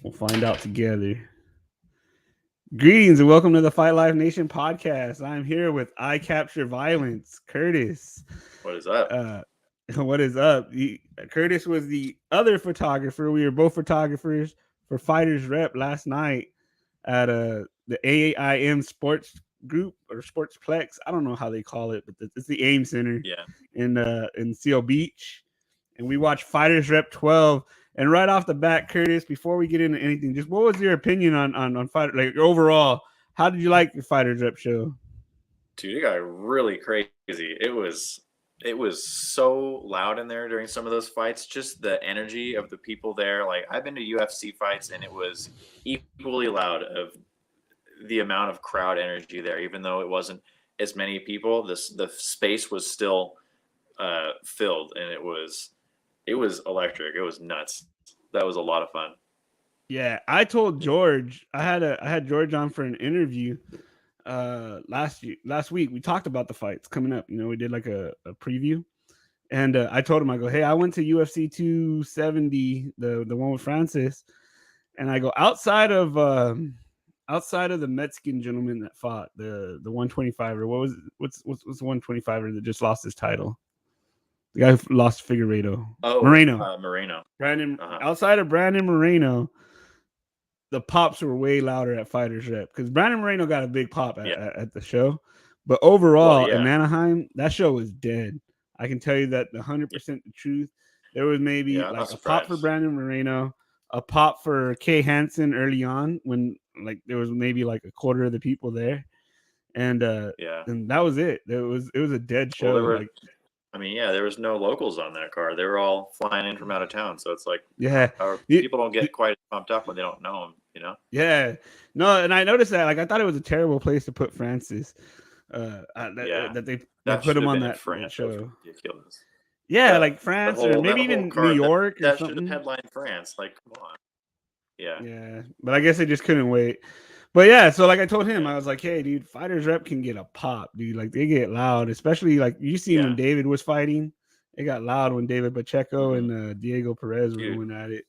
We'll find out together. Greetings and welcome to the Fight Live Nation podcast. I'm here with I Capture Violence, Curtis. What is up? What is up? Curtis was the other photographer. We were both photographers for FightersRep last night at the AIM Sports Group or Sportsplex. I don't know how they call it, but it's the AIM Center Yeah. in Seal Beach. And we watched FightersRep 12. And right off the bat, Curtis, before we get into anything, just what was your opinion on fighter, like overall? How did you like the FightersRep show? Dude, it got really crazy. It was so loud in there during some of those fights. Just the energy of the people there. Like, I've been to UFC fights and it was equally loud of the amount of crowd energy there. Even though it wasn't as many people, the space was still filled, and it was electric. It was nuts. That was a lot of fun. Yeah, I told George I had George on for an interview last week. We talked about the fights coming up. You know, we did like a preview, and I told him, I go, hey, I went to UFC 270, the one with Francis, and I go outside of the Mexican gentleman that fought the 125er. What's the 125er that just lost his title? The guy who lost Figueiredo. Moreno. Brandon. Outside of Brandon Moreno, the pops were way louder at FightersRep because Brandon Moreno got a big pop at the show. But overall, in Anaheim, that show was dead. I can tell you that 100% the truth. There was maybe like a pop for Brandon Moreno, a pop for Kay Hansen early on when like there was maybe like a quarter of the people there. And and that was it. It was a dead show. There was no locals on that car. They were all flying in from out of town. So it's like, people don't get quite pumped up when they don't know him, you know? Yeah. No, and I noticed that. Like, I thought it was a terrible place to put Francis. That they put him on that show. Ridiculous. Yeah, like France or maybe even New York or something. That should headline France. Like, come on. Yeah. Yeah, but I guess they just couldn't wait. But yeah, so like I told him, I was like, hey, dude, FightersRep can get a pop, dude. Like, they get loud, especially like you seen when David was fighting. It got loud when David Pacheco and Diego Perez were going at it.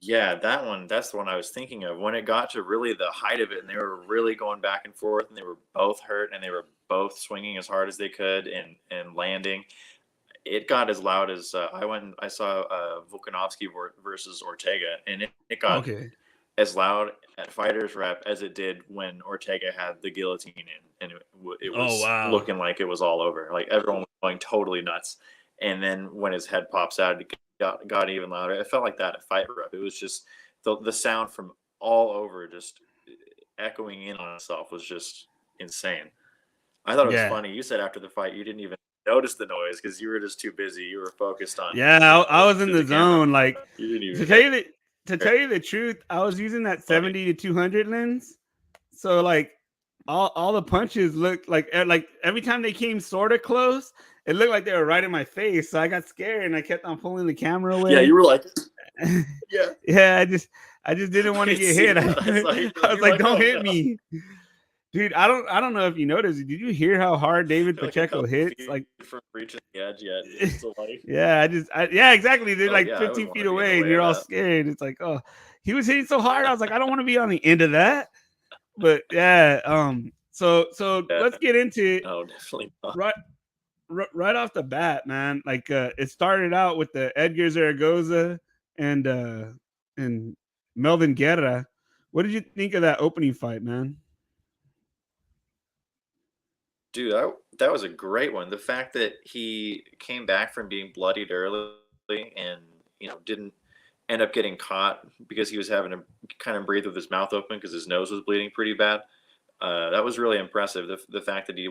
Yeah, that's the one I was thinking of. When it got to really the height of it and they were really going back and forth and they were both hurt and they were both swinging as hard as they could and landing, it got as loud as I saw Volkanovski versus Ortega, and it got as loud at FightersRep as it did when Ortega had the guillotine in, and it was looking like it was all over. Like, everyone was going totally nuts. And then when his head pops out, it got even louder. It felt like that at FightRep. It was just the sound from all over just echoing in on itself was just insane. I thought it was funny. You said after the fight you didn't even notice the noise because you were just too busy. You were focused on. Yeah, I was in the zone. Like, to tell you the truth, I was using that 70 to 200 lens. So like all the punches looked like every time they came sort of close, it looked like they were right in my face. So I got scared and I kept on pulling the camera away. Yeah, you were like, yeah. I just didn't want to get hit. I was like, don't hit me. Dude, I don't know if you noticed. Did you hear how hard David Pacheco hits? Like, from reaching the edge yet. Exactly. They're like 15 feet away and you're all scared. It's like, oh, he was hitting so hard. I was like, I don't want to be on the end of that. But so let's get into it. No, definitely not. Right off the bat, man. Like, it started out with the Edgar Zaragoza and Melvin Guerra. What did you think of that opening fight, man? Dude, that was a great one. The fact that he came back from being bloodied early and, didn't end up getting caught because he was having to kind of breathe with his mouth open because his nose was bleeding pretty bad. That was really impressive. The fact that he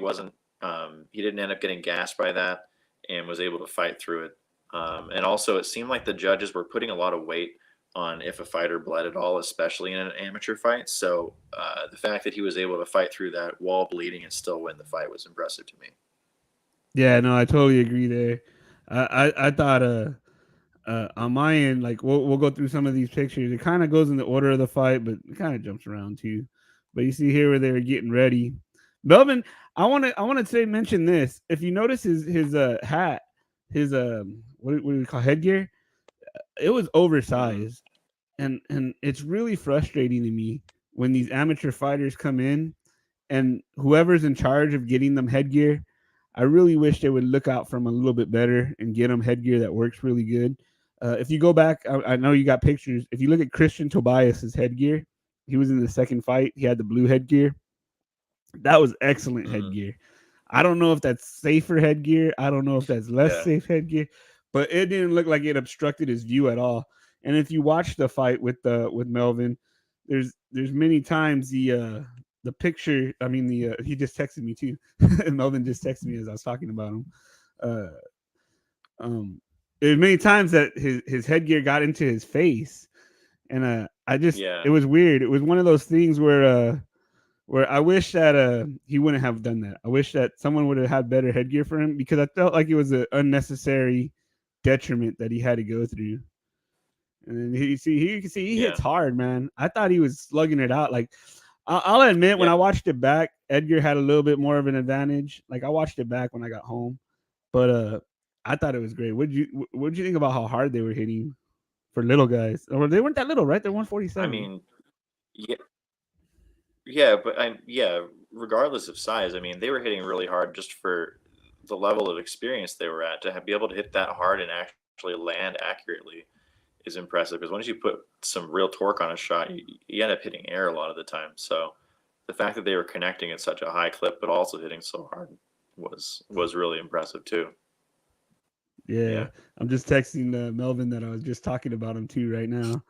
didn't end up getting gassed by that and was able to fight through it. And also, it seemed like the judges were putting a lot of weight on if a fighter bled at all, especially in an amateur fight. So the fact that he was able to fight through that while bleeding and still win the fight was impressive to me. Yeah, no, I totally agree there. I thought on my end, like we'll go through some of these pictures. It kind of goes in the order of the fight, but it kind of jumps around too. But you see here where they were getting ready. Melvin, I want to mention this. If you notice his hat, his what do we call headgear? It was oversized. and it's really frustrating to me when these amateur fighters come in and whoever's in charge of getting them headgear, I really wish they would look out for them a little bit better and get them headgear that works really good. If you go back, I know you got pictures. If you look at Christian Tobias's headgear, he was in the second fight. He had the blue headgear. That was excellent headgear. I don't know if that's safer headgear. I don't know if that's less Yeah. safe headgear, but it didn't look like it obstructed his view at all. And if you watch the fight with Melvin, there's many times the picture. I mean he just texted me too. Melvin just texted me as I was talking about him. Uh, there's many times that his headgear got into his face, and it was weird. It was one of those things where I wish that he wouldn't have done that. I wish that someone would have had better headgear for him because I felt like it was an unnecessary detriment that he had to go through. And you can see he hits hard, man. I thought he was slugging it out. Like I'll admit, when I watched it back, Edgar had a little bit more of an advantage. Like I watched it back when I got home, but I thought it was great. What'd you think about how hard they were hitting for little guys? Or they weren't that little, right? They're 147. I mean, yeah, regardless of size, I mean, they were hitting really hard just for the level of experience they were at. To be able to hit that hard and actually land accurately is impressive, because once you put some real torque on a shot, you end up hitting air a lot of the time. So the fact that they were connecting at such a high clip but also hitting so hard was really impressive too. Yeah. I'm just texting Melvin that I was just talking about him too right now.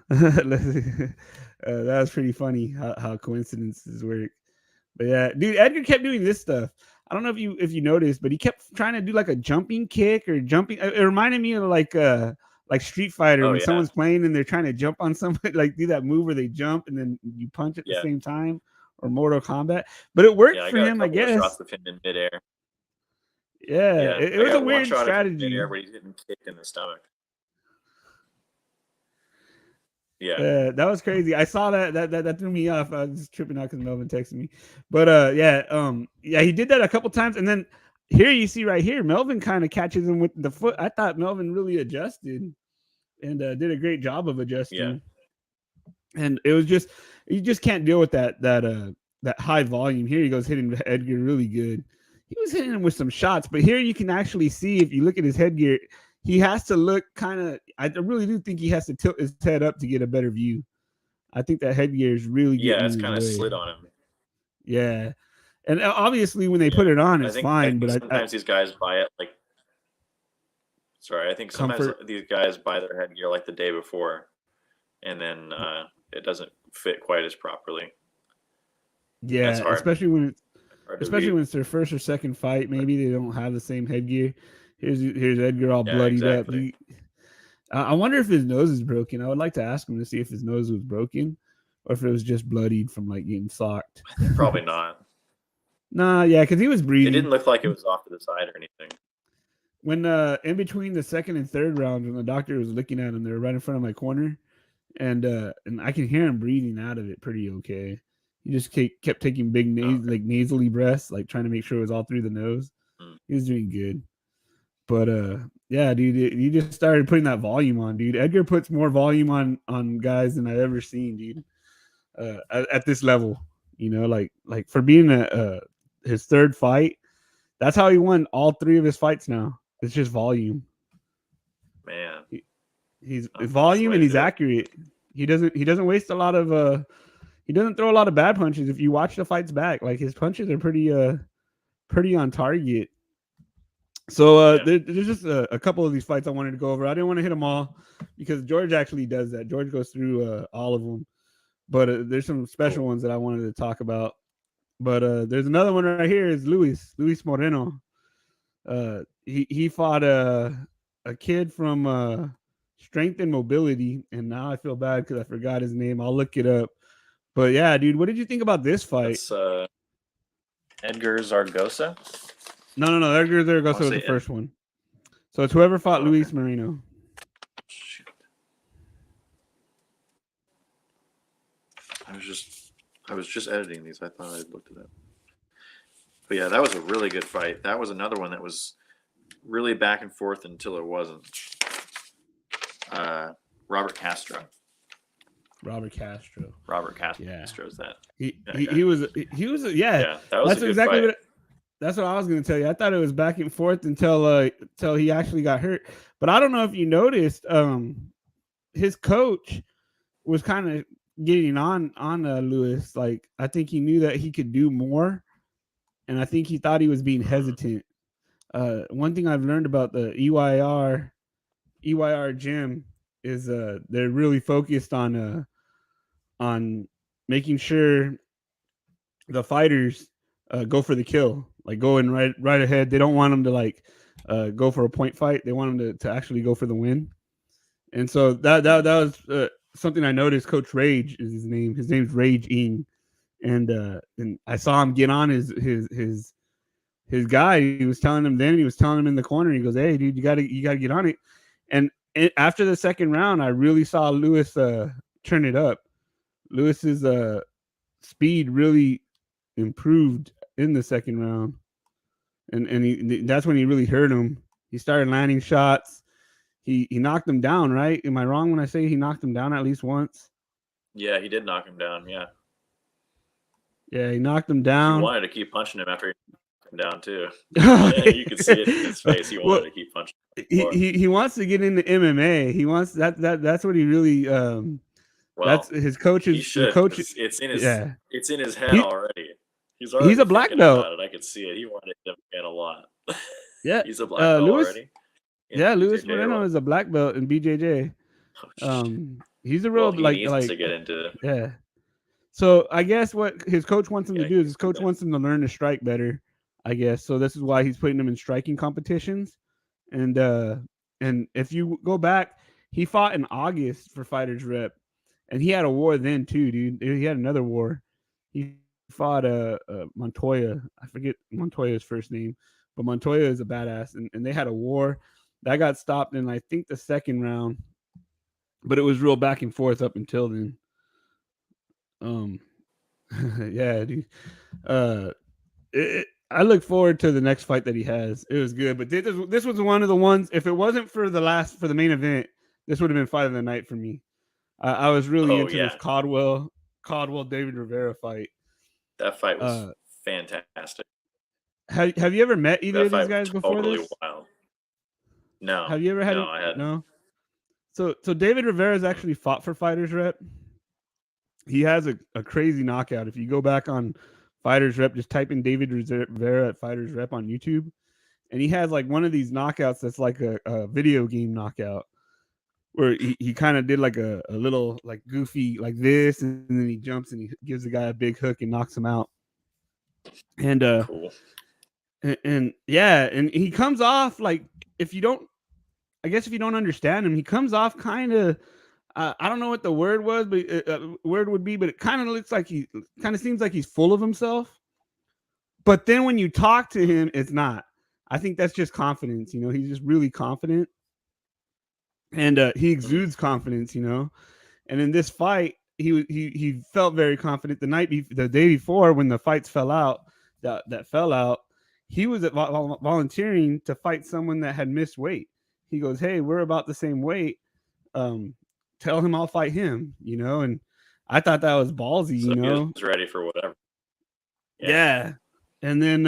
That was pretty funny how coincidences work. But yeah, dude, Edgar kept doing this stuff. I don't know if you noticed, but he kept trying to do like a jumping kick or jumping. It reminded me of like Street Fighter when someone's playing and they're trying to jump on somebody, like do that move where they jump and then you punch at the same time, or Mortal Kombat. But it worked for him, I guess. Shots of him in midair. Yeah, it was a weird strategy. Where he's getting kicked in the stomach. Yeah, that was crazy. I saw that threw me off. I was just tripping out because Melvin texted me. But he did that a couple times, and then here you see right here, Melvin kind of catches him with the foot. I thought Melvin really adjusted and did a great job of adjusting. Yeah. And it was just you just can't deal with that high volume. Here he goes hitting Edgar really good. He was hitting him with some shots, but here you can actually see, if you look at his headgear, he has to look kind of. I really do think he has to tilt his head up to get a better view. I think that headgear is really getting it's kind of slid on him. Yeah, and obviously when they put it on, it's fine. But sometimes these guys buy it like. Sorry, I think sometimes these guys buy their headgear like the day before, and then it doesn't fit quite as properly. Yeah, especially when it's their first or second fight. Maybe they don't have the same headgear. Here's Edgar all bloodied up. I wonder if his nose is broken. I would like to ask him to see if his nose was broken or if it was just bloodied from like getting socked. Probably not. Nah, yeah, because he was breathing. It didn't look like it was off to the side or anything. When in between the second and third round, when the doctor was looking at him, they were right in front of my corner, and I can hear him breathing out of it pretty okay. He just kept taking big nasally breaths, like trying to make sure it was all through the nose. He was doing good. But yeah, dude, you just started putting that volume on, dude. Edgar puts more volume on guys than I've ever seen, dude. At this level, you know, like for being his third fight, that's how he won all 3 of his fights now. It's just volume. Man, he's volume and he's accurate. He doesn't waste a lot of he doesn't throw a lot of bad punches. If you watch the fights back, like his punches are pretty on target. So there's just a couple of these fights I wanted to go over. I didn't want to hit them all because George actually does that. George goes through all of them, but there's some special ones that I wanted to talk about. But there's another one right here. Is Luis Moreno. He fought a kid from Strength and Mobility, and now I feel bad because I forgot his name. I'll look it up. But yeah, dude, what did you think about this fight? That's Edgar Zaragoza. No. Edgar Zaragoza was the first one. So it's whoever fought Luis Moreno. Shoot. I was just editing these. I thought I looked it up. But yeah, that was a really good fight. That was another one that was really back and forth until it wasn't. Robert Castro. Robert Castro. Robert Yeah. Castro's that. He That he, guy. he was he was yeah. Yeah, that was That's a good exactly fight. that's what I was gonna tell you. I thought it was back and forth until he actually got hurt. But I don't know if you noticed, his coach was kind of getting on Lewis. Like I think he knew that he could do more, and I think he thought he was being hesitant. One thing I've learned about the EYR gym is they're really focused on making sure the fighters go for the kill, like going right ahead. They don't want them to like go for a point fight. They want them to actually go for the win. And so that was something I noticed. Coach Rage is his name. His name's Rage Ing, and I saw him get on his guy. He was telling him then. He was telling him in the corner. He goes, "Hey, dude, you gotta get on it." And after the second round, I really saw Lewis turn it up. Lewis's speed really improved in the second round, and that's when he really hurt him. He started landing shots. He knocked him down, right? Am I wrong when I say he knocked him down at least once? Yeah, he did knock him down. Yeah, Yeah, he knocked him he down. wanted to keep punching him after he knocked him down too. You could see it in his face. He wanted to keep punching. He wants to get into MMA. He wants that's what he really that's his coaches. He should. Coach, it's in his it's in his head He- already. He's already he's a black thinking belt. about it. I could see it. He wanted to win a lot. Yeah, He's a black belt Lewis. already. Yeah, Luis BJJ Moreno is a black belt in BJJ. Oh, shit. He's a real Well, he like needs to get into. yeah. So I guess what his coach wants him to Yeah, do is his coach wants him to learn to strike better. I guess so. This is why he's putting him in striking competitions. And if you go back, he fought in August for Fighters Rep, and he had a war then too, dude. He had another war. He fought Montoya. I forget Montoya's first name, but Montoya is a badass, and they had a war that got stopped in I think the second round, but it was real back and forth up until then. Yeah, dude. I look forward to the next fight that he has. It was good, but this was one of the ones. If it wasn't for the main event, this would have been fight of the night for me. I was really into this Caldwell David Rivera fight. That fight was fantastic. Have you ever met either of these guys before this? Wild. No. Have you ever had? No, I hadn't. No. So David Rivera's actually fought for Fighters Rep. He has a crazy knockout. If you go back on Fighters Rep, just type in David Rivera at Fighters Rep on YouTube, and he has like one of these knockouts that's like a video game knockout, where he kind of did like a little like goofy like this, and then he jumps and he gives the guy a big hook and knocks him out. And cool. And yeah, and he comes off like if you don't understand him, he comes off kind of. I don't know what the word was, but word would be, but it kind of looks like he kind of seems like he's full of himself. But then when you talk to him, it's not. I think that's just confidence. He's just really confident, and he exudes confidence. And in this fight, he felt very confident. The day before, when the fights fell out, that fell out, he was volunteering to fight someone that had missed weight. He goes, "Hey, we're about the same weight. Tell him I'll fight him," and I thought that was ballsy, So he was ready for whatever. Yeah. And then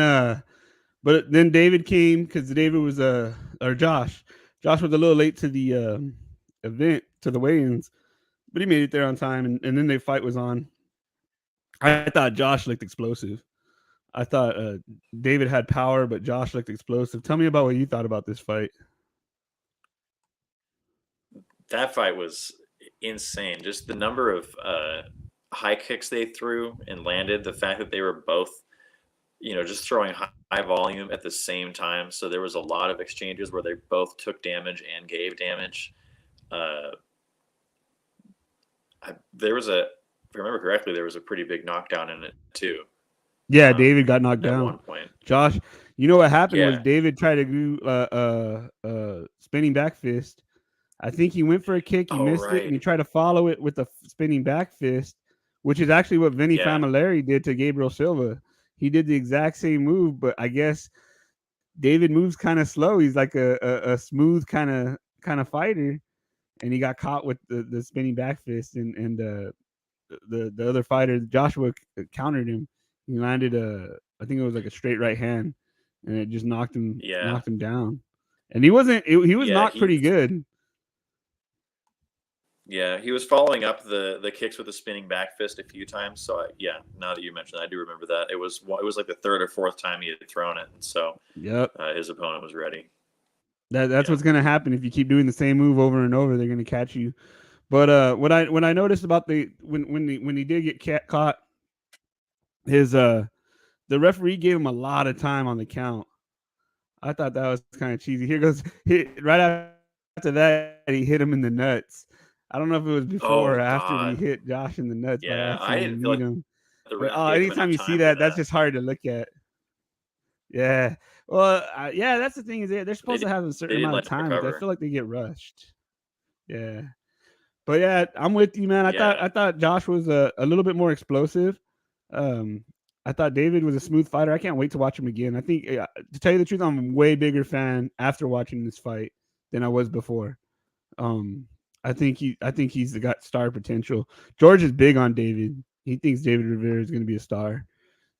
but then David came because David was or Josh was a little late to the event, to the weigh-ins, but he made it there on time, and then the fight was on. I thought Josh looked explosive. I thought David had power, but Josh looked explosive. Tell me about what you thought about this fight. That fight was insane. Just the number of high kicks they threw and landed, the fact that they were both, just throwing high volume at the same time. So there was a lot of exchanges where they both took damage and gave damage. There was if I remember correctly, there was a pretty big knockdown in it too. Yeah, David got knocked down at one point. Josh, what happened was David tried to do spinning back fist. I think he went for a kick, he missed it, and he tried to follow it with a spinning back fist, which is actually what Vinny Familari did to Gabriel Silva. He did the exact same move, but I guess David moves kind of slow. He's like a smooth kind of fighter, and he got caught with the spinning back fist, and the other fighter Joshua countered him. He landed I think it was like a straight right hand, and it just knocked him down. And he was Yeah, knocked pretty good. Yeah, he was following up the kicks with a spinning back fist a few times. So now that you mentioned that, I do remember that. It was like the third or fourth time he had thrown it, and so Yep. His opponent was ready. That's what's gonna happen if you keep doing the same move over and over. They're gonna catch you. But what I noticed about when he did get caught, his the referee gave him a lot of time on the count. I thought that was kind of cheesy. Here goes right after that he hit him in the nuts. I don't know if it was before or after when he hit Josh in the nuts by accident. I didn't feel like him. the But ref gave him anytime enough you see time that, that's just hard to look at. Yeah. Well, that's the thing is they're supposed to have a certain amount of time, but I feel like they get rushed. Yeah. But yeah, I'm with you, man. I thought Josh was a little bit more explosive. I thought David was a smooth fighter. I can't wait to watch him again. I think, to tell you the truth, I'm a way bigger fan after watching this fight than I was before. I think he's got star potential. George is big on David. He thinks David Rivera is going to be a star,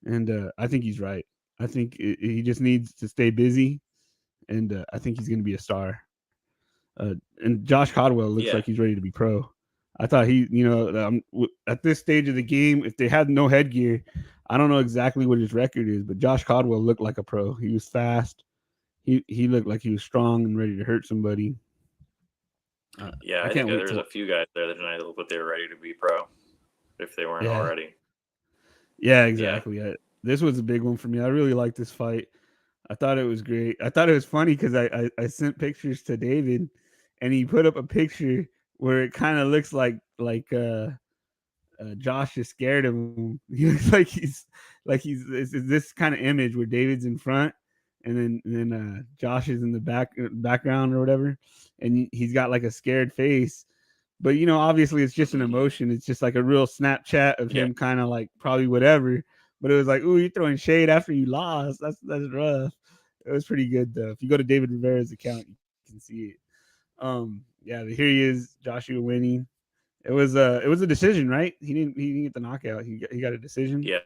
and I think he's right. I think he just needs to stay busy, and I think he's going to be a star. And Josh Codwell looks like he's ready to be pro. I thought at this stage of the game, if they had no headgear, I don't know exactly what his record is, but Josh Codwell looked like a pro. He was fast. He looked like he was strong and ready to hurt somebody. I think there's a few guys there that tonight that looked like they were ready to be pro, if they weren't already. Yeah, exactly. Yeah. This was a big one for me. I really liked this fight. I thought it was great. I thought it was funny because I sent pictures to David, and he put up a picture where it kind of looks like Josh is scared of him. He looks like he's it's this kind of image where David's in front, and then Josh is in the background or whatever, and he's got like a scared face. But obviously it's just an emotion. It's just like a real Snapchat of him kind of like probably whatever. But it was like, ooh, you're throwing shade after you lost. That's rough. It was pretty good though. If you go to David Rivera's account, you can see it. Here he is, Joshua winning. It was a decision, right? He didn't get the knockout. He got a decision. Yeah.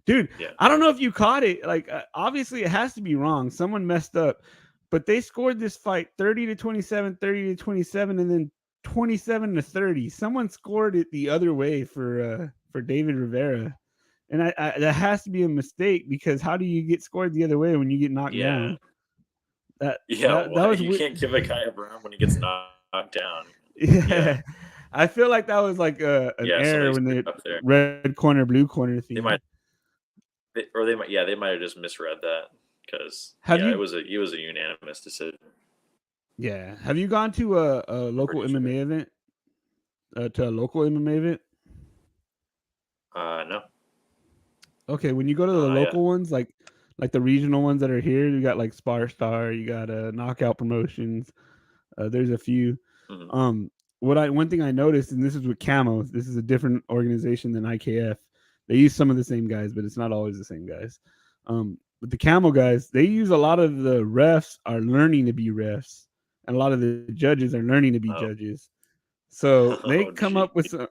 Dude, I don't know if you caught it. Like, obviously it has to be wrong. Someone messed up. But they scored this fight 30-27, 30-27, and then 27-30. Someone scored it the other way for David Rivera. And that has to be a mistake, because how do you get scored the other way when you get knocked down? That was you can't give a guy a round when he gets knocked down. Yeah. I feel like that was like an error when they red corner, blue corner thing. They might have just misread that, because it was a unanimous decision. Yeah. Have you gone to a local MMA event? To a local MMA event? No. Okay, when you go to the local ones, like the regional ones that are here, you got like Spar Star, you got Knockout Promotions. There's a few. Mm-hmm. One thing I noticed, and this is with Camo, this is a different organization than IKF. They use some of the same guys, but it's not always the same guys. But the Camo guys, they use a lot of the refs are learning to be refs, and a lot of the judges are learning to be judges. So they come up with some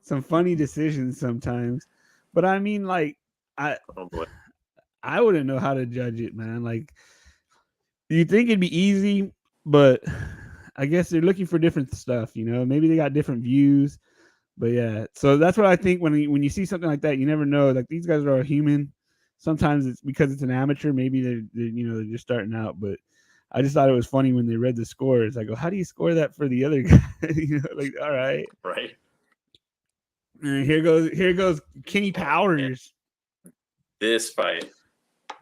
some funny decisions sometimes. But I mean, like, I wouldn't know how to judge it, man. Like, you think it'd be easy, but I guess they're looking for different stuff, maybe they got different views. But yeah, so that's what I think when you see something like that, you never know. Like, these guys are all human. Sometimes it's because it's an amateur, maybe they're just starting out. But I just thought it was funny when they read the scores. I go, how do you score that for the other guy? Like, all right. Right. And here goes Kenny Powers. This fight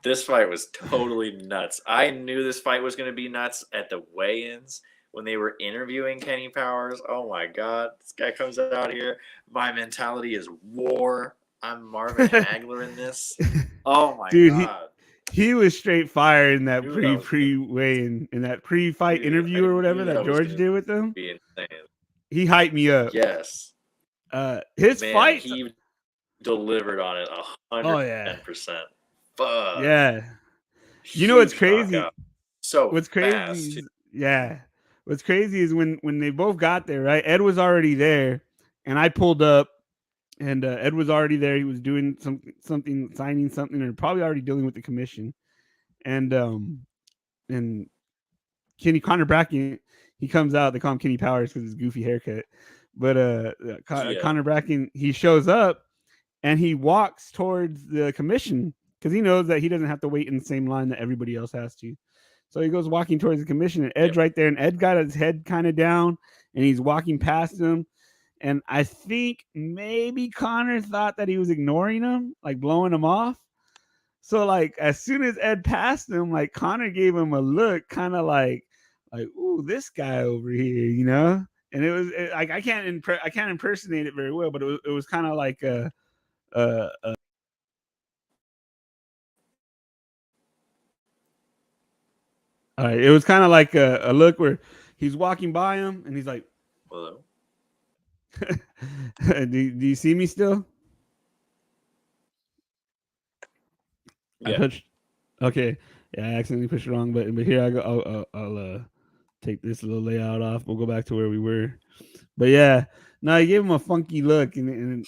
was totally nuts. I knew this fight was going to be nuts at the weigh-ins when they were interviewing Kenny Powers. Oh my God, this guy comes out here. My mentality is war. I'm Marvin Hagler in this. Oh my God. He was straight fire in that pre-weigh-in, in that pre-fight interview or whatever that George did with him. He hyped me up. Yes. His fight, he delivered on it 110%. Fuck. Yeah. You know what's crazy? so what's crazy fast. is, yeah, what's crazy is when they both got there, right? Ed was already there, and I pulled up, and Ed was already there. He was doing something, signing something, or probably already dealing with the commission. And and Kenny Connor Bracken, he comes out. They call him Kenny Powers because his goofy haircut. But Yeah. Connor Bracken, he shows up and he walks towards the commission because he knows that he doesn't have to wait in the same line that everybody else has to. So he goes walking towards the commission, and Ed's Yep. right there, and Ed got his head kind of down, and he's walking past him. And I think maybe Connor thought that he was ignoring him, like blowing him off. So like as soon as Ed passed him, like Connor gave him a look, kind of like, ooh, this guy over here, you know. And like I can't impersonate it very well, but it was kind of like a all right, it was kind of like a look where he's walking by him and he's like, Hello. do you see me still? I Yeah. pushed. Okay, yeah, I accidentally pushed the wrong button, but here I go. I'll take this little layout off. We'll go back to where we were. But yeah, no, I gave him a funky look, and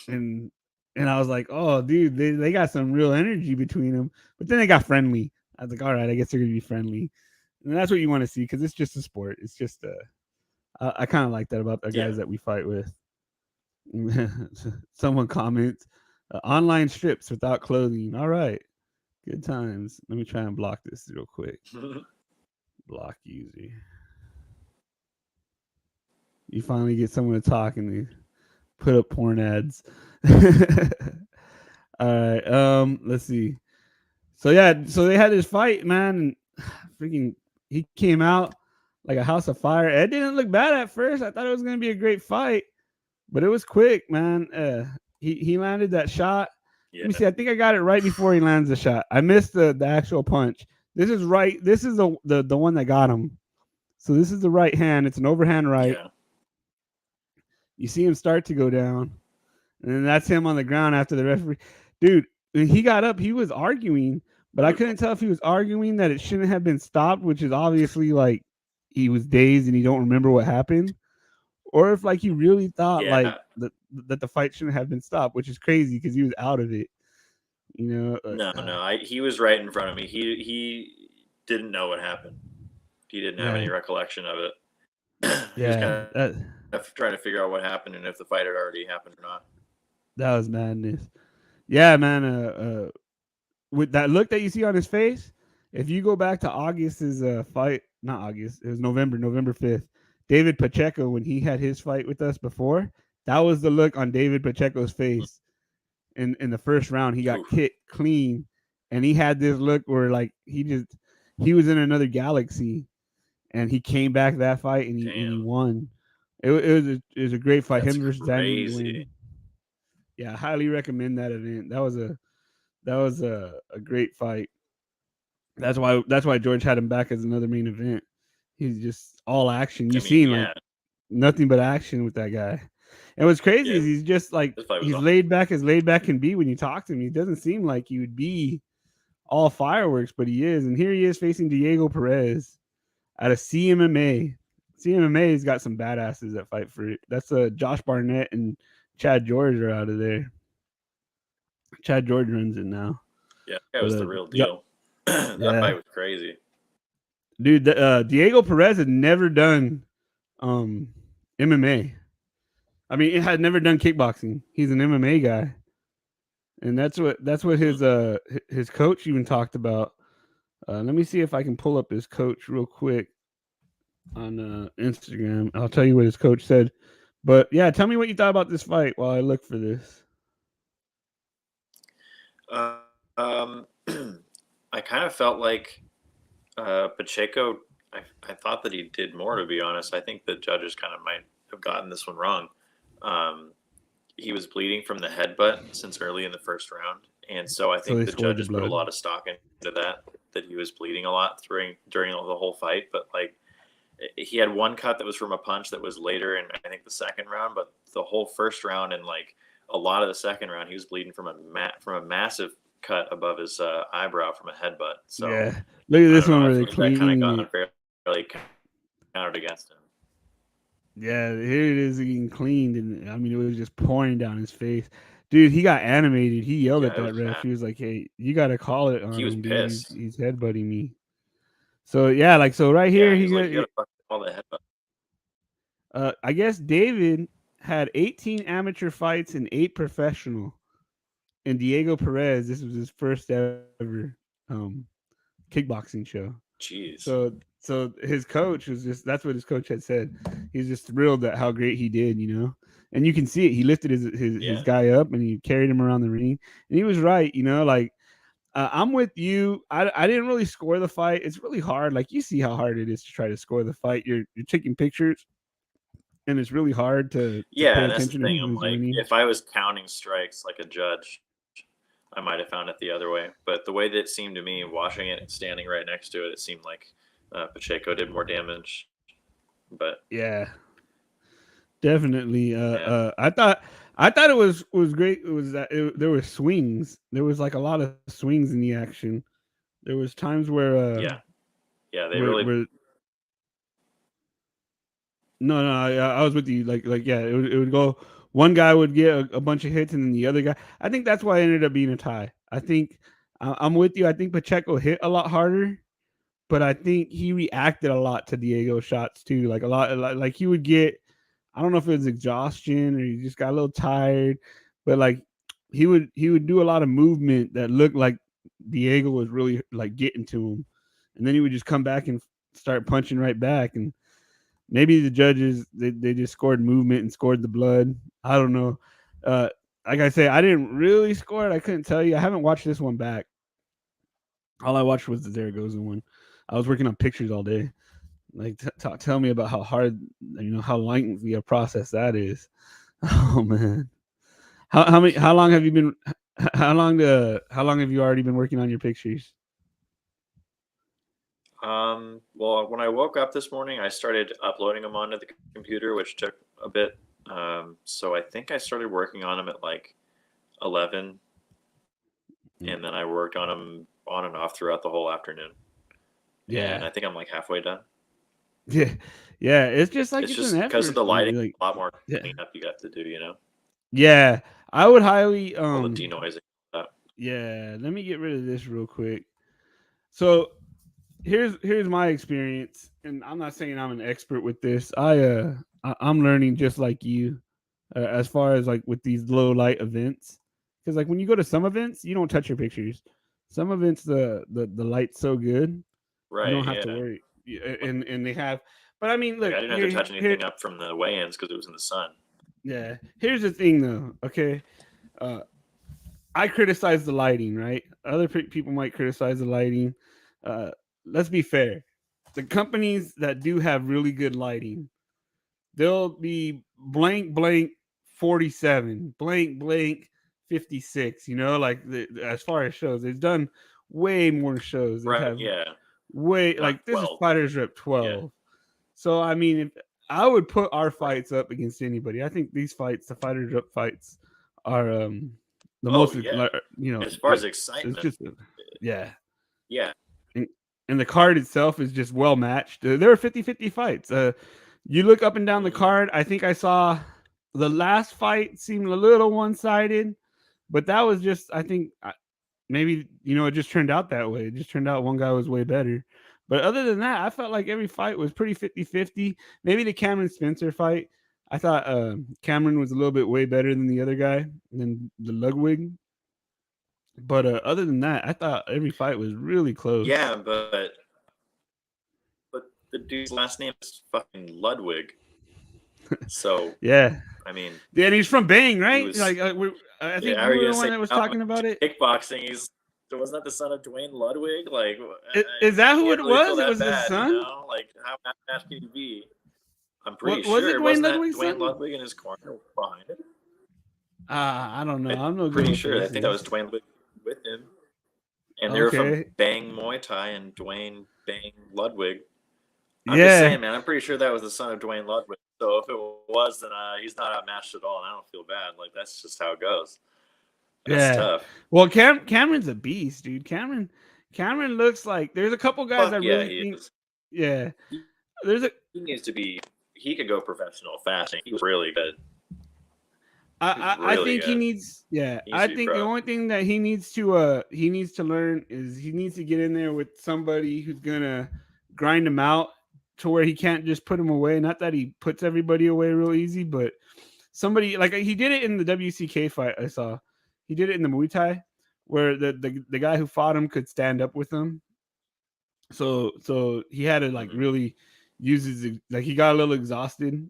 I was like, oh, dude, they got some real energy between them. But then they got friendly. I was like, all right, I guess they're gonna be friendly, and that's what you want to see because it's just a sport. It's just I kind of like that about the Yeah. guys that we fight with. Someone comments, online strips without clothing. All right, good times. Let me try and block this real quick. Block user. You finally get someone to talk and they put up porn ads. All right. Let's see. So yeah, so they had this fight, man, and freaking he came out like a house of fire. It didn't look bad at first. I thought it was gonna be a great fight, but it was quick, man. He landed that shot. Let me Yeah. see. I think I got it right before he lands the shot. I missed the actual punch. This is right. This is the one that got him. So this is the right hand. It's an overhand right. Yeah. You see him start to go down, and then that's him on the ground after the referee. Dude, when he got up, he was arguing, but I couldn't tell if he was arguing that it shouldn't have been stopped, which is obviously like he was dazed and he don't remember what happened, or if like he really thought like Yeah. that the fight shouldn't have been stopped, which is crazy because he was out of it. You know, No. He was right in front of me. He didn't know what happened. He didn't have yeah, any recollection of it. He was yeah, kind of trying to figure out what happened and if the fight had already happened or not. that was madness. Yeah, man. With that look that you see on his face, if you go back to August's fight, not August, it was November 5th. David Pacheco, when he had his fight with us before, that was the look on David Pacheco's face. In the first round, he got Oof. kicked clean, and he had this look where like he was in another galaxy, and he came back that fight and he Damn. won. It was a great fight. That's Him versus Andy crazy. Nguyen. Yeah, I highly recommend that event. That was a great fight. That's why George had him back as another main event. He's just all action. I You mean, seen like yeah, nothing but action with that guy. And what's crazy yeah. is he's just like This fight was he's awesome. laid back as laid back can be when you talk to him. He doesn't seem like he would be all fireworks, but he is. And here he is facing Diego Perez at a CMMA. CMMA's got some badasses that fight for it. That's Josh Barnett and Chad George are out of there. Chad George runs it now. Yeah, that But was the real deal. That yeah, fight was crazy. dude, Diego Perez had never done um MMA. I mean, it had never done kickboxing. He's an MMA guy, and that's what Hmm. his coach even talked about. Let me see if I can pull up his coach real quick on Instagram. I'll tell you what his coach said. But yeah, tell me what you thought about this fight while I look for this. Um, I kind of felt like Pacheco. I thought that he did more. To be honest, I think the judges kind of might have gotten this one wrong. Um, he was bleeding from the headbutt since early in the first round, and so I So think they the scored the judges put a blood. lot of stock into that he was bleeding a lot during the whole fight. But like he had one cut that was from a punch that was later in I think the second round, but the whole first round and like a lot of the second round, he was bleeding from a massive cut above his eyebrow from a headbutt. So Yeah. Look at I this don't know. one I where feel they're like that kind of cleaning got it. unfairly counted against him. Yeah, here it is getting cleaned, and I mean it was just pouring down his face. Dude, he got animated. He yelled Yeah, at it that was ref. bad. He was like, "Hey, you got to call it on He was him, dude. pissed. He's headbutting me." So yeah, like so right here, Yeah, he he's like, you got. gotta fucking call that headbutt. I guess David had 18 amateur fights and 8 professional, and Diego Perez, this was his first ever um, kickboxing show. Jeez. So his coach was just that's what his coach had said. He's just thrilled at how great he did, you know. And you can see it. He lifted his Yeah. guy up and he carried him around the ring. And he was right, you know, like I'm with you. I didn't really score the fight. It's really hard. Like you see how hard it is to try to score the fight. You're taking pictures and it's really hard to Yeah, pay and that's the attention to thing. I'm who's like, winning. if I was counting strikes like a judge, I might have found it the other way. But the way that it seemed to me, watching it and standing right next to it, it seemed like Pacheco did more damage. But Yeah, definitely. yeah, I thought it was great. It was that there were swings. There was like a lot of swings in the action. There was times yeah, yeah, they where really, where no, I was with you. Like yeah, it would go. One guy would get a bunch of hits, and then the other guy. I think that's why it ended up being a tie. I think I'm with you. I think Pacheco hit a lot harder, but I think he reacted a lot to Diego's shots too. Like a lot, like he would get. I don't know if it was exhaustion or he just got a little tired, but like he would do a lot of movement that looked like Diego was really like getting to him, and then he would just come back and start punching right back. And maybe the judges they just scored movement and scored the blood. I don't know. Uh, like I say, I didn't really score it. I couldn't tell you. I haven't watched this one back. All I watched was the Zaragoza one. I was working on pictures all day. Like, tell me about how hard, how lengthy a process that is. Oh man, how long have you been? How long have you already been working on your pictures? well, when I woke up this morning, I started uploading them onto the computer, which took a bit. So I think I started working on them at like 11, and then I worked on them on and off throughout the whole afternoon. And Yeah, I think I'm like halfway done. yeah, yeah. It's just like It's it's an just because of effort. the lighting, Like, a lot more yeah, cleanup you got to do, yeah. I would highly all the denoising. Yeah. Let me get rid of this real quick. So here's my experience, and I'm not saying I'm an expert with this. I'm learning just like you, as far as like with these low light events, because like when you go to some events, you don't touch your pictures. Some events, the light's so good, you Right, don't have to yeah. worry. And they have, but I mean, Like look I didn't have to here, touch here, anything up from the weigh-ins because it was in the sun. yeah. Here's the thing, though. Okay, uh, I criticize the lighting, right? Other people might criticize the lighting. Uh, let's be fair. The companies that do have really good lighting, they'll be blank blank 47, blank blank 56. Like as far as shows, they've done way more shows. They've Right, had yeah. way Not like this is 12. Fighters Rep Yeah. 12. So I mean, if I would put our fights up against anybody, I think these fights, the Fighters Rep fights, are the Oh most yeah. As far as like it's excitement, just yeah. yeah. And, and the card itself is just well matched. There were 50-50 fights. You look up and down the Hmm. card. I think I saw the last fight seemed a little one sided, but that was just I think maybe it just turned out that way. It just turned out one guy was way better. But other than that, I felt like every fight was pretty 50-50. Maybe the Cameron Spencer fight. I thought Cameron was a little bit way better than the other guy, than the Ludwig. But other than that, I thought every fight was really close. Yeah, but the dude's last name is fucking Ludwig. So Yeah. I mean, Yeah, and he's from Bang, he right? was. Like I think Yeah, how you are you were gonna the one say that was how talking about it. kickboxing? Wasn't that the son of Dwayne Ludwig? Like, Is that you who can't it really feel was? It that was his bad, son. Like how bad can you be? I'm pretty What was it? sure. Dwayne Wasn't that Ludwig's Dwayne son? Ludwig in his corner behind him? I don't know. I'm I'm no good pretty with sure. I think that was faces. Dwayne Ludwig with him, and they were from Okay. Bang Muay Thai and Dwayne Bang Ludwig. I'm just Yeah. saying, man. I'm pretty sure that was the son of Dwayne Ludwig. So if it was, then he's not outmatched at all, and I don't feel bad. Like that's just how it goes. That's Yeah. tough. Well, Cameron's a beast, dude. Cameron looks like there's a couple guys I Fuck yeah, really he think. is. Yeah, He there's a. he needs to be. He could go professional fast. He was really good. He was I really think he good. needs. Yeah, He needs I to be think the pro. only thing that he needs to learn is he needs to get in there with somebody who's gonna grind him out to where he can't just put him away. Not that he puts everybody away real easy, but somebody like he did it in the WCK fight I saw. He did it in the Muay Thai where the guy who fought him could stand up with him. So he had to like Hmm. really use his like he got a little exhausted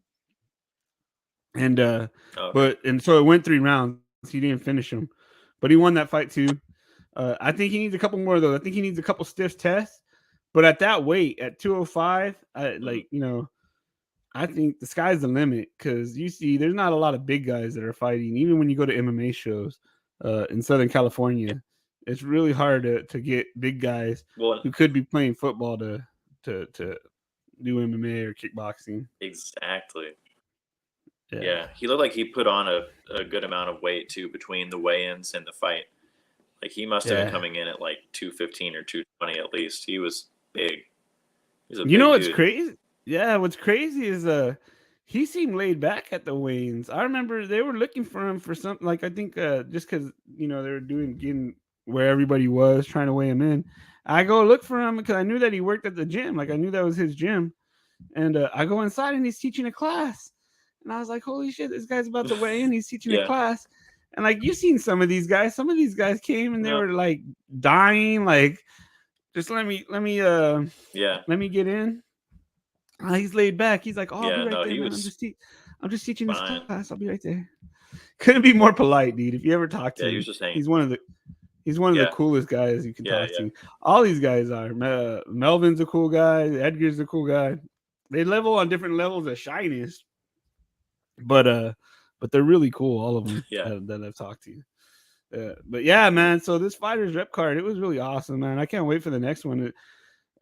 and Okay. and so it went 3 rounds. He didn't finish him, but he won that fight too. I think he needs a couple more though. I think he needs a couple stiff tests. But at that weight, at 205, Hmm. I think the sky's the limit because you see, there's not a lot of big guys that are fighting. Even when you go to MMA shows in Southern California, it's really hard to get big guys Well, who could be playing football to do MMA or kickboxing. exactly. Yeah, Yeah, he looked like he put on a good amount of weight too between the weigh-ins and the fight. Like he must have been yeah. coming in at like 215 or 220 at least. He was big. He's a You know big what's dude. crazy? Yeah, what's crazy is he seemed laid back at the weigh-ins. I remember they were looking for him for something like I think just because they were doing getting where everybody was trying to weigh him in. I go look for him because I knew that he worked at the gym. Like I knew that was his gym, and I go inside and he's teaching a class, and I was like, "Holy shit, this guy's about to weigh in. He's teaching a Yeah. class." And like you've seen some of these guys. Some of these guys came and they No. were like dying, like just Yeah. let me get in. He's laid back. He's like, "Oh, I'll be Yeah. right No, there, he man. was I'm just teaching this fine. class. I'll be right there." Couldn't be more polite, dude. If you ever talk to Yeah, he was him, just hanging. he's one of the Yeah. coolest guys you can Yeah. talk Yeah. to. All these guys are. Melvin's a cool guy. Edgar's a cool guy. They level on different levels of shyness, but they're really cool. All of them Yeah. that I've talked to. But yeah, man. So this fighters rep card, it was really awesome, man. I can't wait for the next one.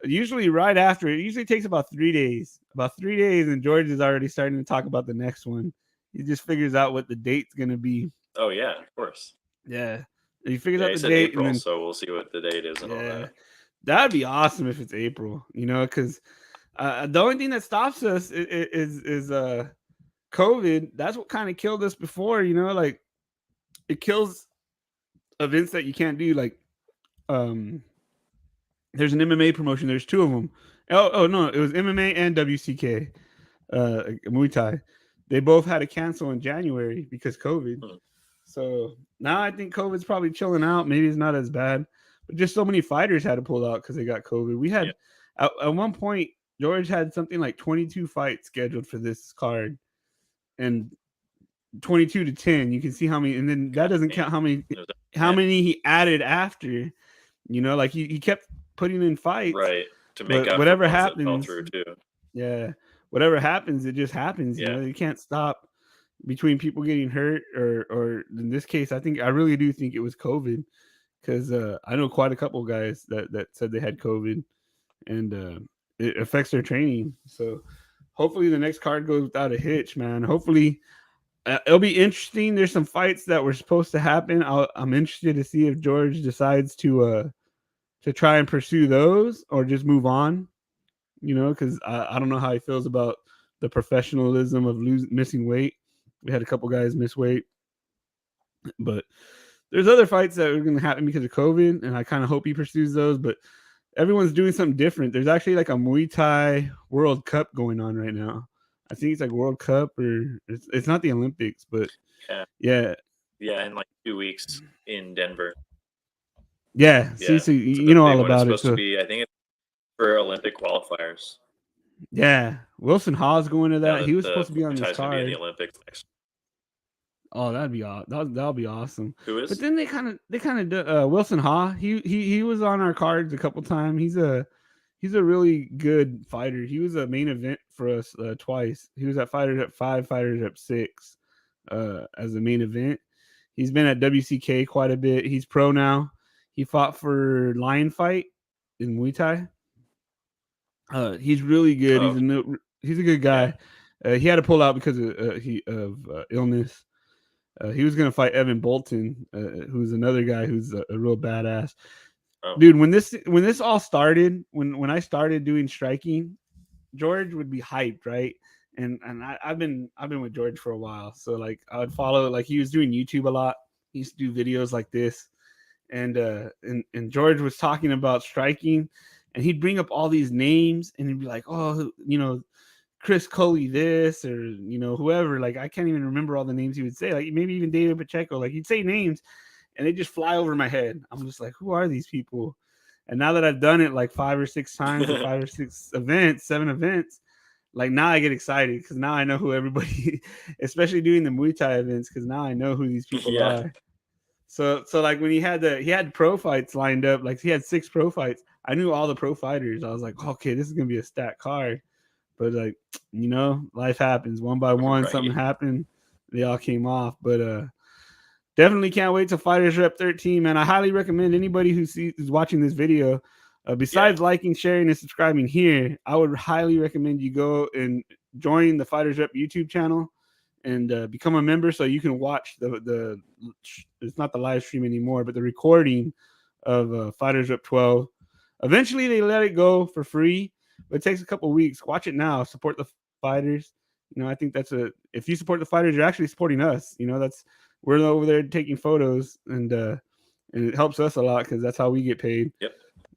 Usually right after it usually takes about 3 days, and George is already starting to talk about the next one. He just figures out what the date's gonna be. Oh yeah, of course. Yeah, he figures Yeah, out he the said date, and April, then so we'll see what the date is and all yeah, that. that'd be awesome if it's April. Because the only thing that stops us is COVID. That's what kind of killed us before. Like it kills events that you can't do. Like um, there's an MMA promotion. There's two of them. Oh no, it was MMA and WCK. Muay Thai. They both had to cancel in January because COVID. Hmm. So now I think COVID's probably chilling out. Maybe it's not as bad, but just so many fighters had to pull out because they got COVID. We Yeah. had at one point George had something like 22 fights scheduled for this card, and 22 to 10. You can see how many, and then that God doesn't damn. count how many It was how man, many he added after. Like he kept putting in fights, right to make but up for whatever ones that fell happens, through too. yeah, whatever happens, it just happens. Yeah. You can't stop between people getting hurt or in this case, I really do think it was COVID because I know quite a couple guys that said they had COVID and it affects their training. So hopefully the next card goes without a hitch, man. Hopefully it'll be interesting. There's some fights that were supposed to happen. I'm interested to see if George decides to try and pursue those or just move on. Because I don't know how he feels about the professionalism of missing weight. We had a couple guys miss weight, but there's other fights that are going to happen because of COVID, and I kind of hope he pursues those. But everyone's doing something different. There's actually like a Muay Thai World Cup going on right now. I think it's like World Cup or it's not the Olympics, but Yeah. yeah, Yeah, in like 2 weeks in Denver. yeah. See, Yeah. so It's you the know big all one. It's about it. supposed to So be, I think it's for Olympic qualifiers. yeah, Wilson Haas going to Now that. that He was the supposed to be on this Thai's gonna be in the card. Olympics next. Oh, that'll be awesome. Who But is? then they kind of Wilson Ha. He was on our cards a couple times. He's a really good fighter. He was a main event for us twice. He was at Fighters at 5, Fighters at 6 as the main event. He's been at WCK quite a bit. He's pro now. He fought for Lion Fight in Muay Thai. He's really good. Oh, He's a good yeah. guy. He had to pull out because of illness. He was gonna fight Evan Bolton, who's another guy who's a real badass. Oh, Dude, when this all started, when I started doing striking, George would be hyped, right? I've been with George for a while, so like I would follow, like he was doing YouTube a lot. He used to do videos like this, and George was talking about striking, and he'd bring up all these names, and he'd be like, oh, Chris Coley this, or whoever. Like I can't even remember all the names he would say. Like maybe even David Pacheco. Like he'd say names, and they just fly over my head. I'm just like, who are these people? And now that I've done it like 5 or 6 times, or 5 or 6 events, 7 events, like now I get excited because now I know who everybody, especially doing the Muay Thai events, because now I know who these people yeah. are. So like when he had pro fights lined up, like he had 6 pro fights. I knew all the pro fighters. I was like, okay, this is gonna be a stat card. But like, life happens one by one. Right. Something happened. They all came off. But definitely can't wait to Fighters Rep 13, man. I highly recommend anybody who's watching this video, besides liking, sharing, and subscribing here, I would highly recommend you go and join the Fighters Rep YouTube channel and become a member so you can watch the it's not the live stream anymore, but the recording of Fighters Rep 12. Eventually, they let it go for free, but it takes a couple weeks. Watch it now. Support the fighters. I think if you support the fighters, you're actually supporting us. We're over there taking photos, and it helps us a lot because that's how we get paid. Yep.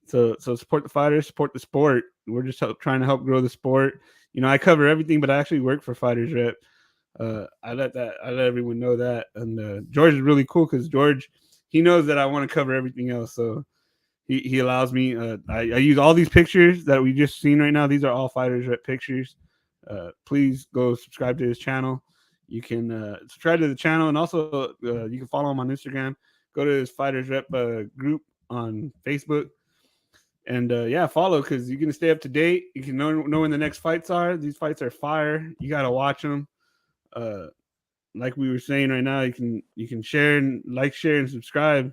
So support the fighters, support the sport. We're just trying to help grow the sport. I cover everything, but I actually work for Fighters Rep. I let everyone know that, and George is really cool because George, he knows that I want to cover everything else, so he allows me. I use all these pictures that we just seen right now. These are all Fighters Rep pictures. Please go subscribe to his channel. You can subscribe to the channel, and also you can follow him on Instagram. Go to his Fighters Rep group on Facebook, and follow, because you can stay up to date. You can know when the next fights are. These fights are fire. You gotta watch them. Like we were saying right now, you can share and subscribe.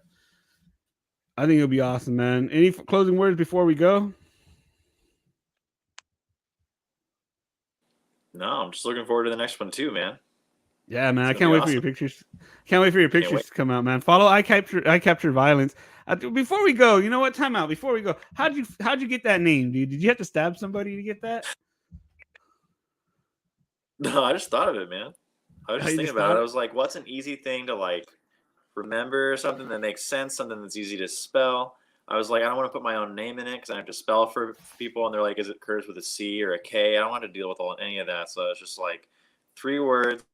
I think it'll be awesome, man. Any closing words before we go? No, I'm just looking forward to the next one too, man. Yeah, man. It's I gonna can't be wait for your awesome. pictures. Can't wait for your pictures to come out, man. Follow I capture violence. Before we go, you know what? Time out. Before we go, how'd you get that name, dude? Did you have to stab somebody to get that? No, I just thought of it, man. I was How just you thinking just about thought it. I it? was like, what's an easy thing to like remember, something that makes sense, something that's easy to spell. I was like, I don't want to put my own name in it because I have to spell for people, and they're like, is it Curtis with a C or a K? I don't want to deal with any of that. So it's just like 3 words,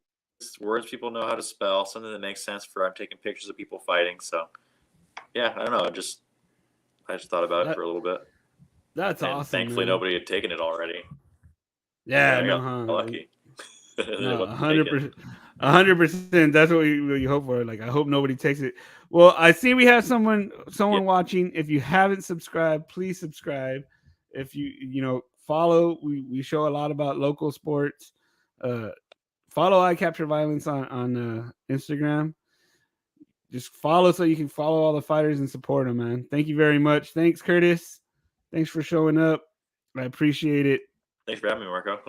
words people know how to spell, something that makes sense for I'm taking pictures of people fighting. So yeah, I don't know. I just thought about it That for a little bit, that's and awesome, thankfully man. nobody had taken it already. Yeah, I no, got huh? lucky. It No, wasn't 100%. 100%. That's what we hope for. Like, I hope nobody takes it. Well, I see we have someone Yeah. watching. If you haven't subscribed, please subscribe. If you follow, we show a lot about local sports. Uh, Follow I Capture Violence on Instagram. Just follow so you can follow all the fighters and support them, man. Thank you very much. Thanks, Curtis. Thanks for showing up. I appreciate it. Thanks for having me, Marco.